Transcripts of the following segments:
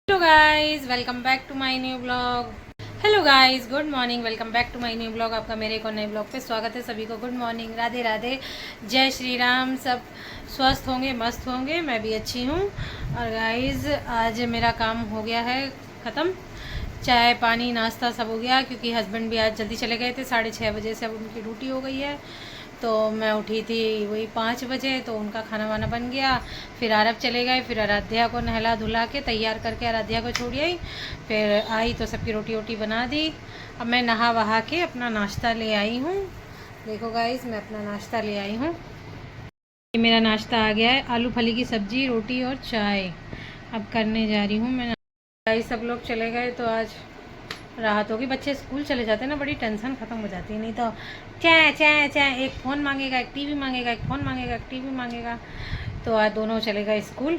Hello guys, welcome back to my new blog. Hello guys, good morning, welcome back to my new blog. आपका मेरे एक और नए blog पे स्वागत है। सभी को गुड मॉर्निंग, राधे राधे, जय श्री राम। सब स्वस्थ होंगे, मस्त होंगे, मैं भी अच्छी हूँ। और गाइस, आज मेरा काम हो गया है ख़त्म। चाय पानी नाश्ता सब हो गया, क्योंकि हस्बैंड भी आज जल्दी चले गए थे। 6:30 बजे से अब उनकी ड्यूटी हो गई है। तो मैं उठी थी वही 5 बजे, तो उनका खाना वाना बन गया। फिर आरब चले गए, फिर आराध्या को नहला धुला के तैयार करके आराध्या को छोड़ आई। फिर आई तो सबकी रोटी वोटी बना दी। अब मैं नहा वहा के अपना नाश्ता ले आई हूँ। देखो गाइस, मैं अपना नाश्ता ले आई हूँ। ये मेरा नाश्ता आ गया है, आलू फली की सब्ज़ी, रोटी और चाय। अब करने जा रही हूँ मैं। गाइस, सब लोग चले गए तो आज राहत होगी। बच्चे स्कूल चले जाते हैं ना, बड़ी टेंशन ख़त्म हो जाती है। नहीं तो चाय चाय चाय, एक फ़ोन मांगेगा, एक टीवी मांगेगा, एक फ़ोन मांगेगा, एक टीवी मांगेगा। तो आज दोनों चले गए स्कूल।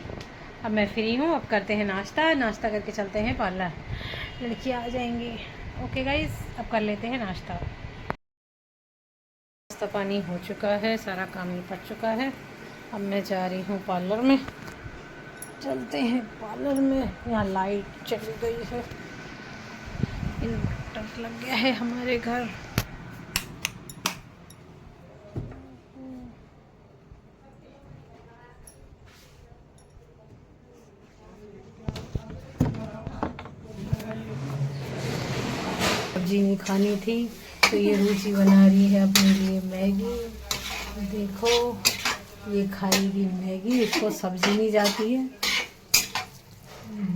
अब मैं फ्री हूँ। अब करते हैं नाश्ता। नाश्ता करके चलते हैं पार्लर, लड़कियाँ आ जाएंगी। ओके गाइस, अब कर लेते हैं नाश्ता। नाश्ता पानी हो चुका है, सारा काम निपट चुका है। अब मैं जा रही हूँ पार्लर में। चलते हैं पार्लर में। यहाँ लाइट चली गई है, इन्वर्टर लग गया है हमारे घर। सब्जी नहीं खानी थी तो ये रुचि बना रही है अपने लिए मैगी। देखो, ये खाएगी मैगी, इसको सब्जी नहीं जाती है।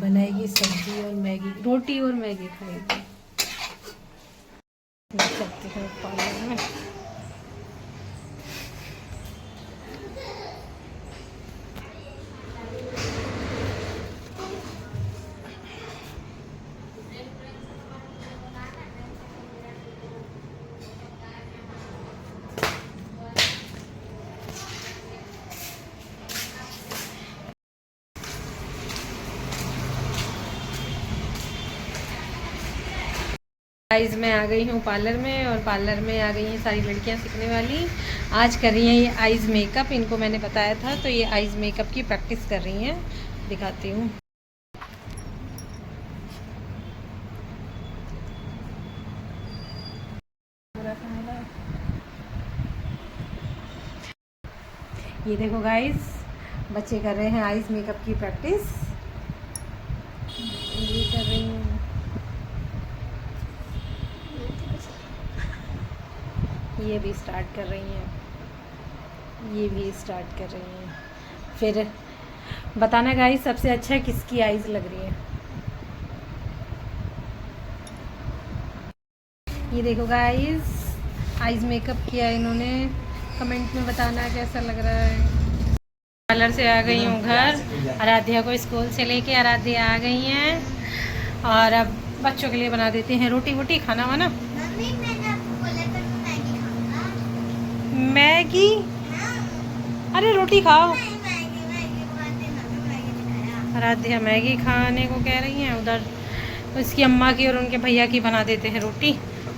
बनाएगी सब्जी और मैगी, रोटी और मैगी खाएगी। चलते हैं पार्लर में। गाइस, मैं आ गई हूँ पार्लर में, और पार्लर में आ गई हैं सारी लड़कियाँ सीखने वाली। आज कर रही हैं ये आइज़ मेकअप। इनको मैंने बताया था, तो ये आइज़ मेकअप की प्रैक्टिस कर रही हैं। दिखाती हूँ। ये देखो गाइस, बच्चे कर रहे हैं आइज़ मेकअप की प्रैक्टिस। ये कर रही हूँ। ये भी स्टार्ट कर रही हैं, ये भी स्टार्ट कर रही हैं। फिर बताना गाइस, सबसे अच्छा किसकी आइज़ लग रही है। ये देखो गाइस, आइज़ मेकअप किया इन्होंने। कमेंट में बताना कैसा लग रहा है। पार्लर से आ गई हूँ घर। आराध्या को स्कूल से लेके आराध्या आ गई हैं, और अब बच्चों के लिए बना देते हैं रोटी वोटी, खाना वाना। मैगी? अरे रोटी खाओ। आराध्या मैगी खाने को कह रही हैं। उधर उसकी अम्मा की और उनके भैया की बना देते हैं रोटी।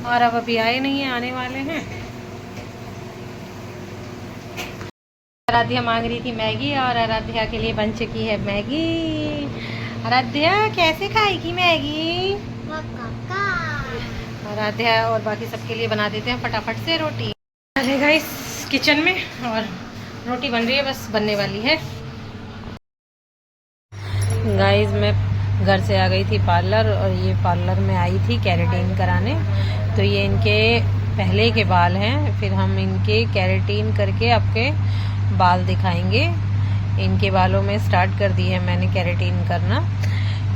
और अब अभी आए नहीं हैं, आने वाले हैं। आराध्या मांग रही थी मैगी, और आराध्या के लिए बन चुकी है मैगी। आराध्या कैसे खाएगी मैगी? आराध्या और बाकी सबके लिए बना देते हैं फटाफट से रोटी। अरे गाइस, किचन में, और रोटी बन रही है, बस बनने वाली है। गाइस, मैं घर से आ गई थी पार्लर, और ये पार्लर में आई थी केराटिन कराने। तो ये इनके पहले के बाल हैं, फिर हम इनके केराटिन करके आपके बाल दिखाएंगे। इनके बालों में स्टार्ट कर दी है मैंने केराटिन करना।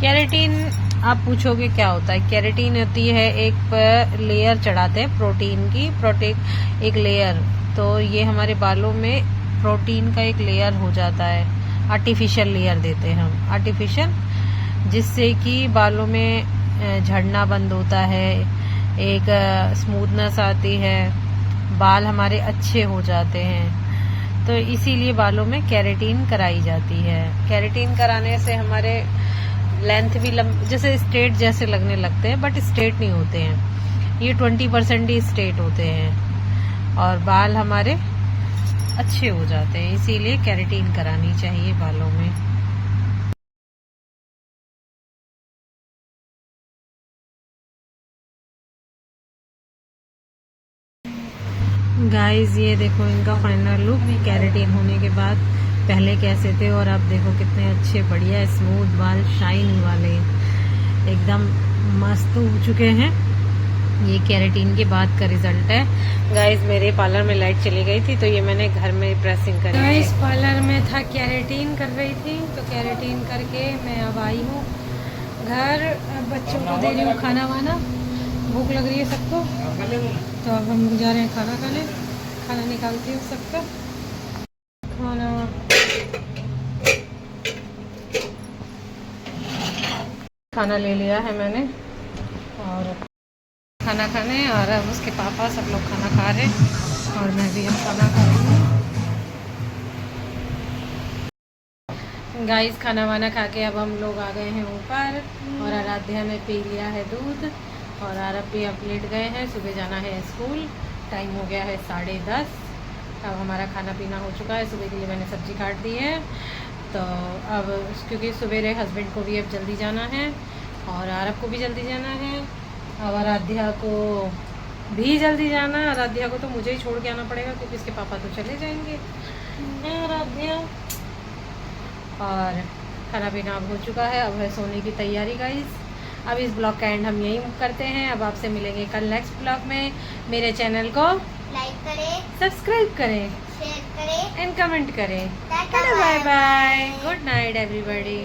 केराटिन आप पूछोगे क्या होता है? केराटिन होती है, एक लेयर चढ़ाते हैं प्रोटीन की, एक लेयर। तो ये हमारे बालों में प्रोटीन का एक लेयर हो जाता है। आर्टिफिशियल लेयर देते हैं हम, आर्टिफिशियल, जिससे कि बालों में झड़ना बंद होता है, एक स्मूथनेस आती है, बाल हमारे अच्छे हो जाते हैं। तो इसीलिए बालों में केराटिन कराई जाती है। केराटिन कराने से हमारे लेंथ भी जैसे स्ट्रेट जैसे लगने लगते हैं, बट स्ट्रेट नहीं होते हैं। ये 20% ही स्ट्रेट होते हैं, और बाल हमारे अच्छे हो जाते हैं। इसीलिए केराटिन करानी चाहिए बालों में। गाइस ये देखो इनका फाइनल लुक कैरेटीन होने के बाद पहले कैसे थे और अब देखो कितने अच्छे बढ़िया स्मूथ बाल शाइन वाले एकदम मस्त हो चुके हैं। ये कैरेटीन के बाद का रिजल्ट है। गाइस मेरे पार्लर में लाइट चली गई थी तो ये मैंने घर में प्रेसिंग करी। गाइस पार्लर में था कैरेटीन कर रही थी तो कैरेटीन करके मैं अब आई हूँ घर। बच्चों को दे रही हूँ खाना वाना, भूख लग रही है सबको तो अब हम जा रहे हैं खाना खाने। खाना निकालती हूँ सबका खाना। खाना ले लिया है मैंने और खाना खाने और अब उसके पापा सब लोग खाना खा रहे और मैं भी अब खाना खा रही हूँ। गाइस खाना वाना खा के अब हम लोग आ गए हैं ऊपर और आराध्या ने पी लिया है दूध और आरब भी अब लेट गए हैं। सुबह जाना है स्कूल, टाइम हो गया है 10:30। अब हमारा खाना पीना हो चुका है। सुबह के लिए मैंने सब्जी काट दी है तो अब क्योंकि सवेरे हस्बैंड को भी अब जल्दी जाना है और आरब को भी जल्दी जाना है और आराध्या को भी जल्दी जाना है। आराध्या को तो मुझे ही छोड़ के आना पड़ेगा क्योंकि इसके पापा तो चले जाएंगे। आराध्या और खाना पीना अब हो चुका है। अब है सोने की तैयारी गाइस। अब इस ब्लॉग का एंड हम यही करते हैं। अब आपसे मिलेंगे कल नेक्स्ट ब्लॉग में। मेरे चैनल को लाइक करें, सब्सक्राइब करें, शेयर करें एंड कमेंट करें। Tata bye bye, good night everybody.